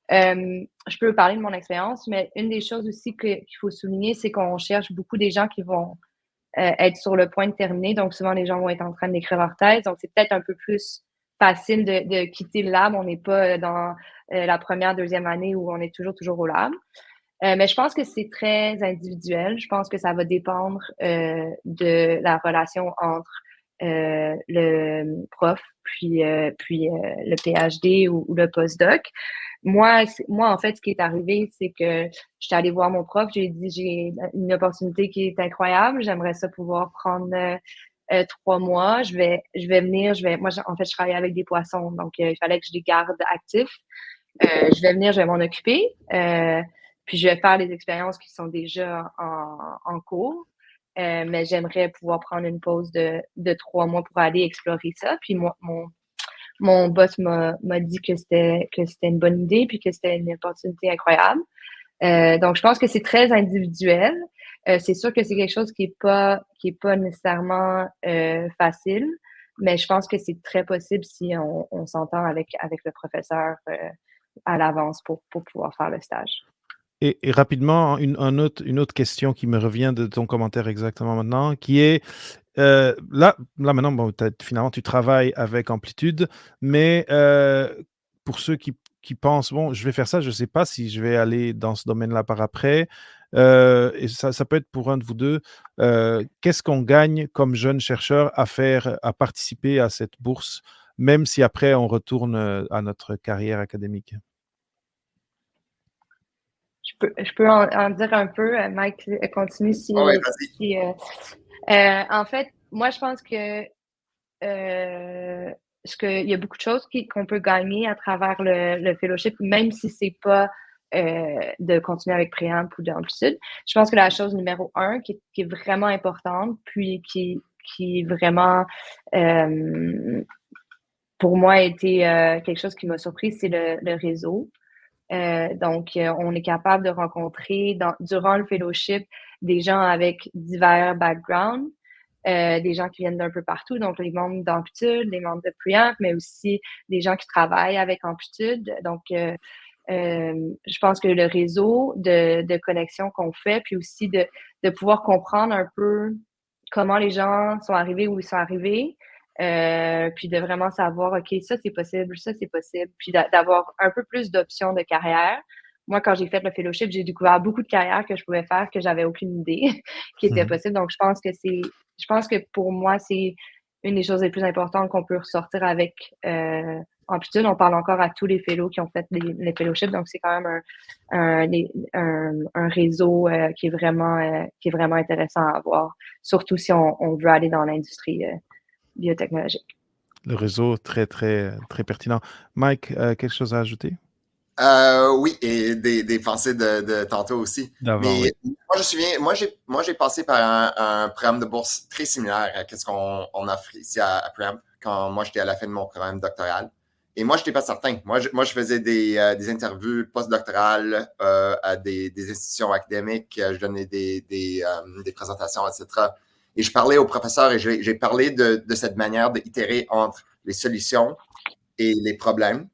Je peux parler de mon expérience, mais une des choses aussi qu'il faut souligner, c'est qu'on cherche beaucoup des gens qui vont être sur le point de terminer. Donc, souvent, les gens vont être en train d'écrire leur thèse. Donc, c'est peut-être un peu plus facile de quitter le lab. On n'est pas dans la première, deuxième année où on est toujours au lab. Mais je pense que c'est très individuel. Je pense que ça va dépendre de la relation entre le prof puis le PhD ou le postdoc. Moi, en fait, ce qui est arrivé, c'est que j'étais allée voir mon prof. J'ai dit, j'ai une opportunité qui est incroyable. J'aimerais ça pouvoir prendre 3 mois. Je vais venir. Moi, en fait, je travaille avec des poissons, donc il fallait que je les garde actifs. Je vais venir, je vais m'en occuper. Puis je vais faire les expériences qui sont déjà en cours. Mais j'aimerais pouvoir prendre une pause de 3 mois pour aller explorer ça. Puis mon boss m'a dit que c'était une bonne idée puis que c'était une opportunité incroyable. Donc, je pense que c'est très individuel. C'est sûr que c'est quelque chose qui est pas nécessairement facile, mais je pense que c'est très possible si on s'entend avec le professeur à l'avance pour pouvoir faire le stage. Et rapidement, une autre question qui me revient de ton commentaire exactement maintenant, qui est, là maintenant, bon, finalement, tu travailles avec Amplitude, mais pour ceux qui pensent, bon, je vais faire ça, je ne sais pas si je vais aller dans ce domaine-là par après, et ça peut être pour un de vous deux, qu'est-ce qu'on gagne comme jeune chercheur à participer à cette bourse, même si après on retourne à notre carrière académique? Je peux en dire un peu. Mike, continue si. Ouais, vas-y. En fait, moi, je pense que il y a beaucoup de choses qu'on peut gagner à travers le fellowship, même si c'est pas de continuer avec Préamp ou d'Amplitude. Je pense que la chose numéro 1 qui est vraiment importante, puis qui est vraiment pour moi a été quelque chose qui m'a surpris, c'est le réseau. Donc, on est capable de rencontrer durant le fellowship des gens avec divers backgrounds, des gens qui viennent d'un peu partout, donc les membres d'Amplitude, les membres de Preamp, mais aussi des gens qui travaillent avec Amplitude. Donc, je pense que le réseau de connexion qu'on fait, puis aussi de pouvoir comprendre un peu comment les gens sont arrivés où ils sont arrivés, puis de vraiment savoir, OK, ça c'est possible, puis d'avoir un peu plus d'options de carrière. Moi, quand j'ai fait le fellowship, j'ai découvert beaucoup de carrières que je pouvais faire que j'avais aucune idée qui étaient possibles. Donc, je pense que pour moi, c'est une des choses les plus importantes qu'on peut ressortir avec Amplitude. On parle encore à tous les fellows qui ont fait les fellowships, donc c'est quand même un réseau qui est vraiment intéressant à avoir, surtout si on veut aller dans l'industrie biotechnologique. Le réseau, très, très, très pertinent. Mike, quelque chose à ajouter? Oui, et des pensées de tantôt aussi. D'avant, Mais oui. moi, je me souviens, moi, j'ai passé par un programme de bourse très similaire à ce qu'on offre ici à Preamp quand moi, j'étais à la fin de mon programme doctoral. Et moi, je n'étais pas certain. Moi, je faisais des interviews postdoctorales à des institutions académiques. Je donnais des présentations, etc. Et je parlais au professeur et j'ai parlé de cette manière d'itérer entre les solutions et les problèmes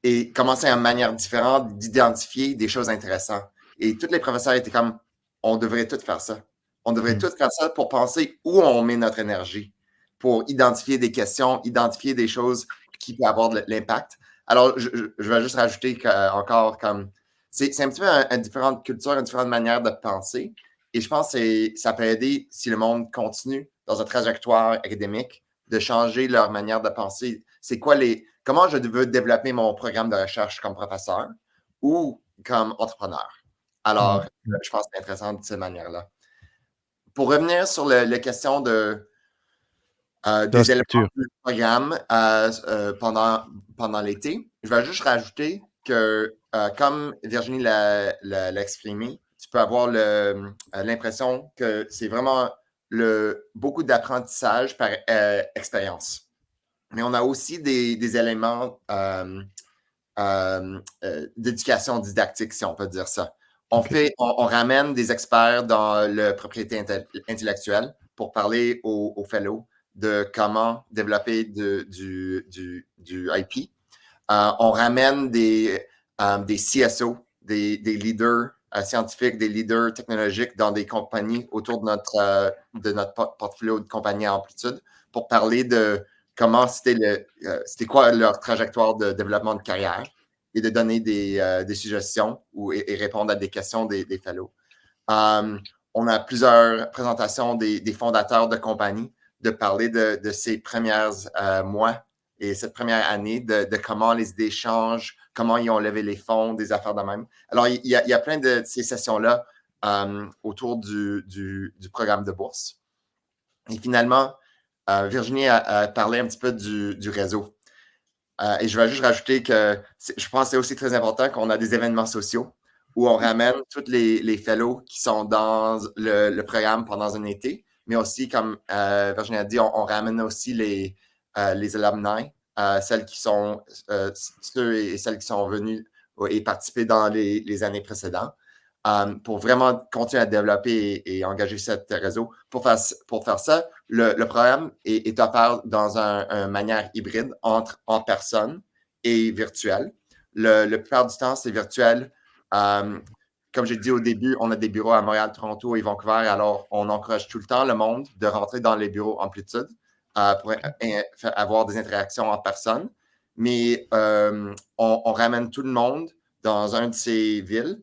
et commencer une manière différente d'identifier des choses intéressantes. Et tous les professeurs étaient comme, on devrait tout faire ça. On devrait tout faire ça pour penser où on met notre énergie, pour identifier des questions, identifier des choses qui peuvent avoir de l'impact. Alors, je vais juste rajouter encore comme, c'est un petit peu une différente culture, une différente manière de penser. Et je pense que ça peut aider si le monde continue dans une trajectoire académique de changer leur manière de penser. C'est quoi comment je veux développer mon programme de recherche comme professeur ou comme entrepreneur. Alors, je pense que c'est intéressant de cette manière-là. Pour revenir sur la question des éléments du programme pendant l'été, je vais juste rajouter que, comme Virginie l'a exprimé, tu peux avoir l'impression que c'est vraiment beaucoup d'apprentissage par expérience. Mais on a aussi des éléments d'éducation didactique, si on peut dire ça. On ramène des experts dans la propriété intellectuelle pour parler aux fellows de comment développer du IP. On ramène des CSO, des leaders scientifiques, des leaders technologiques dans des compagnies autour de notre portfolio de compagnies à amplitude pour parler de comment c'était quoi leur trajectoire de développement de carrière et de donner des suggestions et répondre à des questions des fellows. On a plusieurs présentations des fondateurs de compagnies de parler de ces premiers mois et cette première année de comment les idées changent, comment ils ont levé les fonds, des affaires de même. Alors, il y a plein de ces sessions-là autour du programme de bourse. Et finalement, Virginie a parlé un petit peu du réseau. Et je vais juste rajouter que je pense que c'est aussi très important qu'on a des événements sociaux où on ramène tous les fellows qui sont dans le programme pendant un été, mais aussi, comme Virginie a dit, on ramène aussi les alumni, ceux et celles qui sont venus et participer dans les années précédentes. Pour vraiment continuer à développer et engager ce réseau. Pour faire ça, le programme est offert dans une manière hybride entre en personne et virtuel. Le plupart du temps, c'est virtuel. Comme j'ai dit au début, on a des bureaux à Montréal, Toronto et Vancouver, alors on encourage tout le temps le monde de rentrer dans les bureaux Amplitude pour avoir des interactions en personne. Mais on ramène tout le monde dans une de ces villes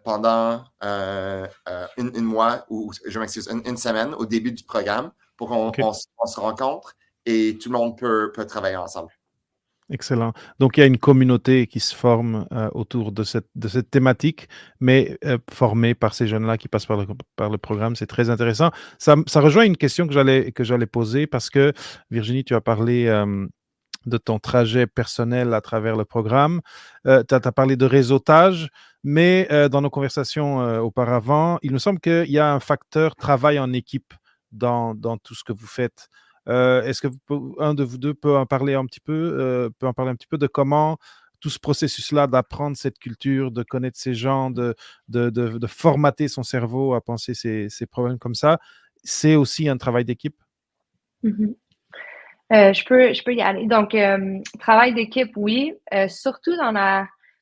pendant une semaine au début du programme pour qu'on se rencontre et tout le monde peut travailler ensemble. Excellent. Donc, il y a une communauté qui se forme autour de cette thématique, mais formée par ces jeunes-là qui passent par le programme. C'est très intéressant. Ça rejoint une question que j'allais poser parce que, Virginie, tu as parlé de ton trajet personnel à travers le programme. Tu as parlé de réseautage, mais dans nos conversations auparavant, il me semble qu'il y a un facteur travail en équipe dans tout ce que vous faites. Est-ce que un de vous deux peut en parler un petit peu, de comment tout ce processus-là d'apprendre cette culture, de connaître ces gens, de formater son cerveau à penser ces problèmes comme ça, c'est aussi un travail d'équipe? Mm-hmm. Je peux y aller. Donc, travail d'équipe, oui. Surtout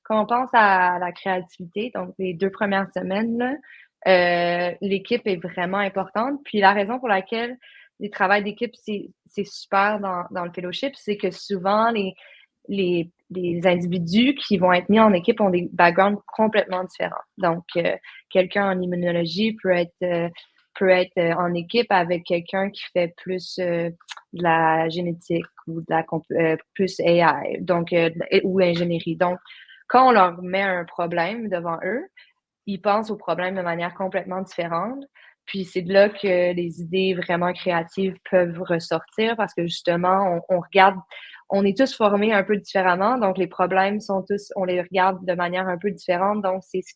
quand on pense à la créativité, donc les 2 premières semaines, là, l'équipe est vraiment importante. Puis la raison pour laquelle les travails d'équipe, c'est super dans le fellowship, c'est que souvent, les individus qui vont être mis en équipe ont des backgrounds complètement différents. Donc, quelqu'un en immunologie peut être en équipe avec quelqu'un qui fait plus de la génétique ou plus AI, donc ou ingénierie. Donc, quand on leur met un problème devant eux, ils pensent au problème de manière complètement différente. Puis c'est de là que les idées vraiment créatives peuvent ressortir parce que justement, on regarde, on est tous formés un peu différemment, donc les problèmes on les regarde de manière un peu différente. Donc c'est ce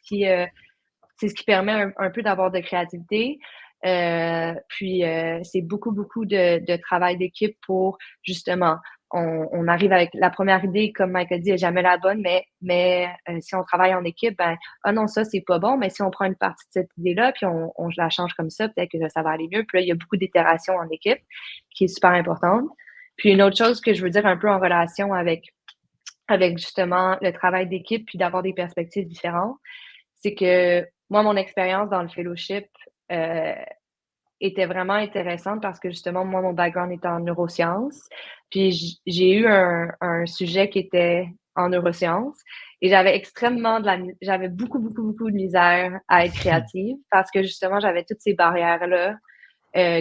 qui permet un peu d'avoir de créativité. Puis c'est beaucoup de travail d'équipe pour justement on arrive avec la première idée, comme Mike a dit, est jamais la bonne, mais si on travaille en équipe, ben ah non, ça c'est pas bon, mais si on prend une partie de cette idée-là, puis on la change comme ça, peut-être que ça va aller mieux. Puis là, il y a beaucoup d'itérations en équipe qui est super importante. Puis une autre chose que je veux dire un peu en relation avec justement le travail d'équipe puis d'avoir des perspectives différentes, c'est que moi, mon expérience dans le fellowship était vraiment intéressante parce que justement, moi, mon background est en neurosciences. Puis j'ai eu un sujet qui était en neurosciences et j'avais beaucoup de misère à être créative parce que justement, j'avais toutes ces barrières-là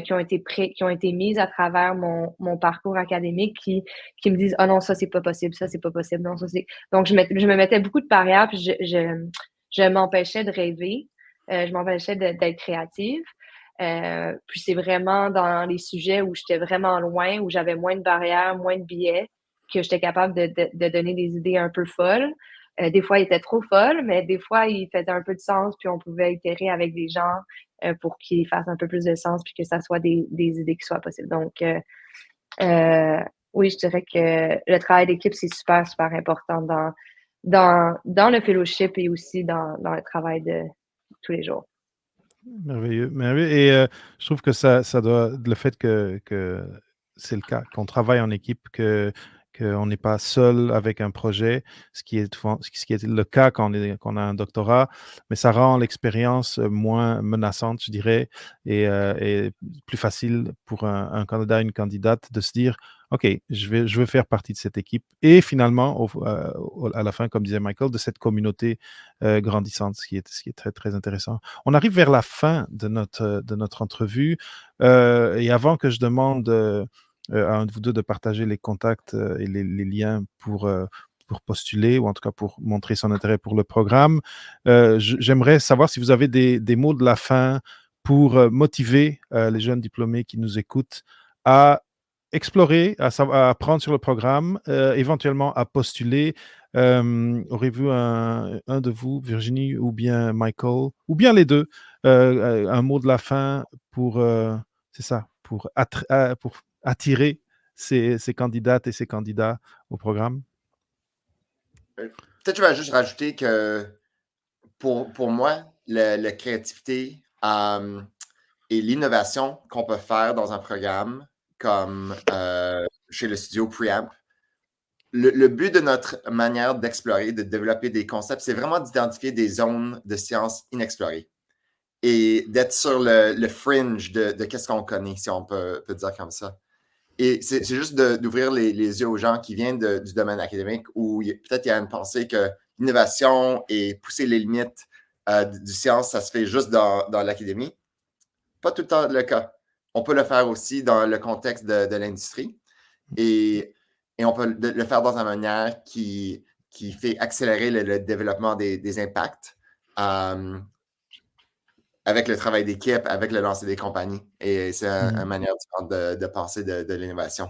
qui ont été mises à travers mon parcours académique qui me disent oh non, ça c'est pas possible, non, ça c'est. Donc je me mettais beaucoup de barrières puis je m'empêchais de rêver, je m'empêchais d'être créative. Puis c'est vraiment dans les sujets où j'étais vraiment loin, où j'avais moins de barrières, moins de biais, que j'étais capable de donner des idées un peu folles. Des fois, il était trop folle, mais des fois, il faisait un peu de sens, puis on pouvait itérer avec des gens pour qu'ils fassent un peu plus de sens, puis que ça soit des idées qui soient possibles. Donc, oui, je dirais que le travail d'équipe, c'est super, super important dans le fellowship et aussi dans le travail de tous les jours. Merveilleux, merveilleux. Et je trouve que ça doit, le fait que c'est le cas, qu'on travaille en équipe, qu'on n'est pas seul avec un projet, ce qui est le cas quand qu'on a un doctorat, mais ça rend l'expérience moins menaçante, je dirais, et plus facile pour un candidat, une candidate de se dire, OK, je veux faire partie de cette équipe. Et finalement, à la fin, comme disait Michael, de cette communauté grandissante, ce qui est très, très intéressant. On arrive vers la fin de notre entrevue. Et avant que je demande à un de vous deux de partager les contacts et les liens pour postuler, ou en tout cas pour montrer son intérêt pour le programme, j'aimerais savoir si vous avez des mots de la fin pour motiver les jeunes diplômés qui nous écoutent à explorer, à apprendre sur le programme, éventuellement à postuler. Aurez-vous un de vous, Virginie, ou bien Michael, ou bien les deux, un mot de la fin pour, c'est ça, pour attirer ces candidates et ces candidats au programme? Peut-être que je vais juste rajouter que pour moi, la créativité et l'innovation qu'on peut faire dans un programme comme chez le studio Preamp, le but de notre manière d'explorer, de développer des concepts, c'est vraiment d'identifier des zones de sciences inexplorées et d'être sur le fringe de qu'est-ce qu'on connaît, si on peut dire comme ça. Et c'est juste d'ouvrir les yeux aux gens qui viennent du domaine académique où peut-être il y a une pensée que l'innovation et pousser les limites du science, ça se fait juste dans l'académie. Pas tout le temps le cas. On peut le faire aussi dans le contexte de l'industrie et on peut le faire dans une manière qui fait accélérer le développement des impacts avec le travail d'équipe, avec le lancer des compagnies. Et c'est une manière différente de penser de l'innovation.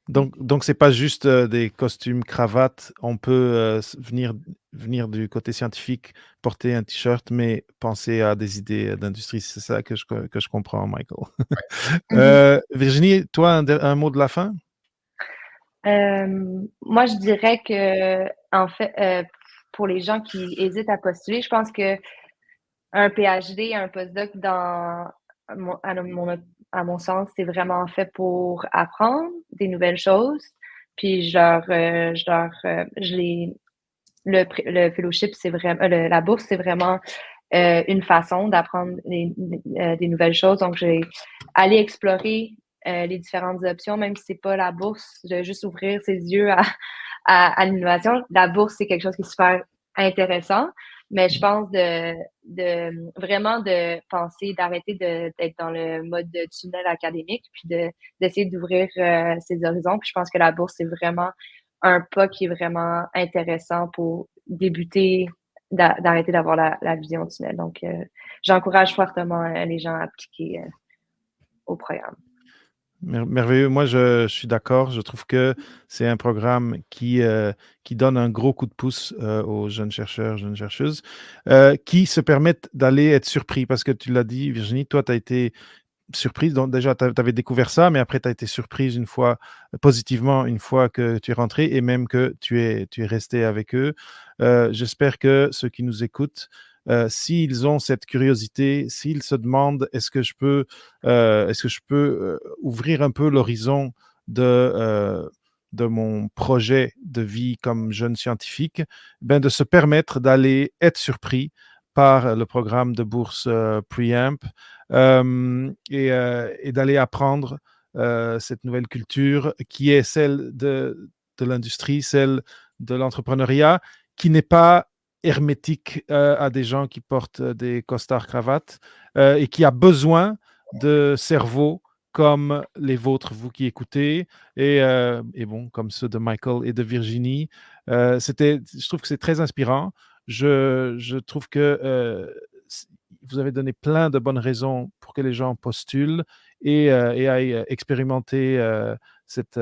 Donc c'est pas juste des costumes, cravates. On peut venir du côté scientifique, porter un t-shirt, mais penser à des idées d'industrie. C'est ça que je comprends, Michael. Virginie, toi, un mot de la fin? Moi, je dirais que, en fait, pour les gens qui hésitent à postuler, je pense que un PhD, un postdoc à mon sens, c'est vraiment fait pour apprendre des nouvelles choses. Puis le fellowship, c'est vraiment, la bourse, c'est vraiment une façon d'apprendre des nouvelles choses. Donc, je vais aller explorer les différentes options, même si c'est pas la bourse, je vais juste ouvrir ses yeux à l'innovation. La bourse, c'est quelque chose qui est super intéressant, mais je pense vraiment de penser, d'arrêter d'être dans le mode de tunnel académique, puis d'essayer d'ouvrir ses horizons. Puis je pense que la bourse, c'est vraiment un pas qui est vraiment intéressant pour débuter, d'arrêter d'avoir la vision tunnel. Donc, j'encourage fortement les gens à appliquer au programme. Merveilleux. Moi, je suis d'accord. Je trouve que c'est un programme qui donne un gros coup de pouce aux jeunes chercheurs, jeunes chercheuses, qui se permettent d'aller être surpris. Parce que tu l'as dit, Virginie, toi, tu as été surprise. Donc, déjà, tu avais découvert ça, mais après, tu as été surprise positivement, une fois que tu es rentré et même que tu es resté avec eux. J'espère que ceux qui nous écoutent, s'ils ont cette curiosité, s'ils se demandent est-ce que je peux ouvrir un peu l'horizon de mon projet de vie comme jeune scientifique, ben de se permettre d'aller être surpris par le programme de bourse Preamp et d'aller apprendre cette nouvelle culture qui est celle de l'industrie, celle de l'entrepreneuriat, qui n'est pas hermétique à des gens qui portent des costards cravates et qui a besoin de cerveaux comme les vôtres, vous qui écoutez, et bon, comme ceux de Michael et de Virginie. Je trouve que c'est très inspirant. Je trouve que vous avez donné plein de bonnes raisons pour que les gens postulent et aillent expérimenter cette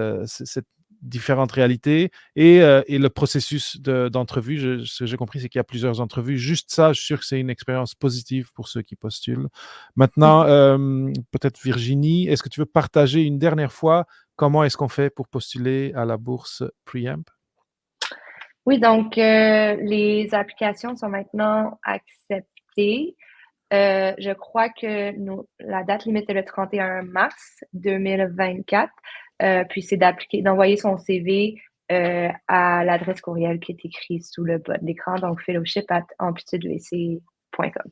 différentes réalités et le processus d'entrevue. Ce que j'ai compris, c'est qu'il y a plusieurs entrevues. Juste ça, je suis sûr que c'est une expérience positive pour ceux qui postulent. Maintenant, peut-être Virginie, est-ce que tu veux partager une dernière fois comment est-ce qu'on fait pour postuler à la bourse Preamp? Oui, donc les applications sont maintenant acceptées. Je crois que la date limite est le 31 mars 2024. Puis c'est d'envoyer son CV à l'adresse courriel qui est écrite sous le bas de l'écran, donc fellowship@amplitudeec.com.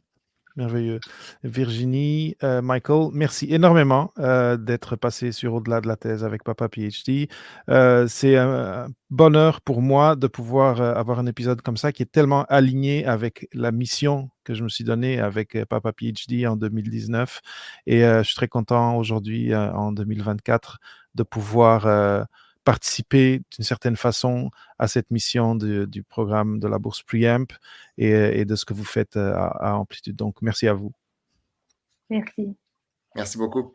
Merveilleux. Virginie, Michael, merci énormément d'être passé sur Au-delà de la thèse avec Papa PhD. C'est un bonheur pour moi de pouvoir avoir un épisode comme ça qui est tellement aligné avec la mission que je me suis donnée avec Papa PhD en 2019. Et je suis très content aujourd'hui, en 2024, de pouvoir participer d'une certaine façon à cette mission du programme de la bourse Preamp et de ce que vous faites à Amplitude. Donc, merci à vous. Merci. Merci beaucoup.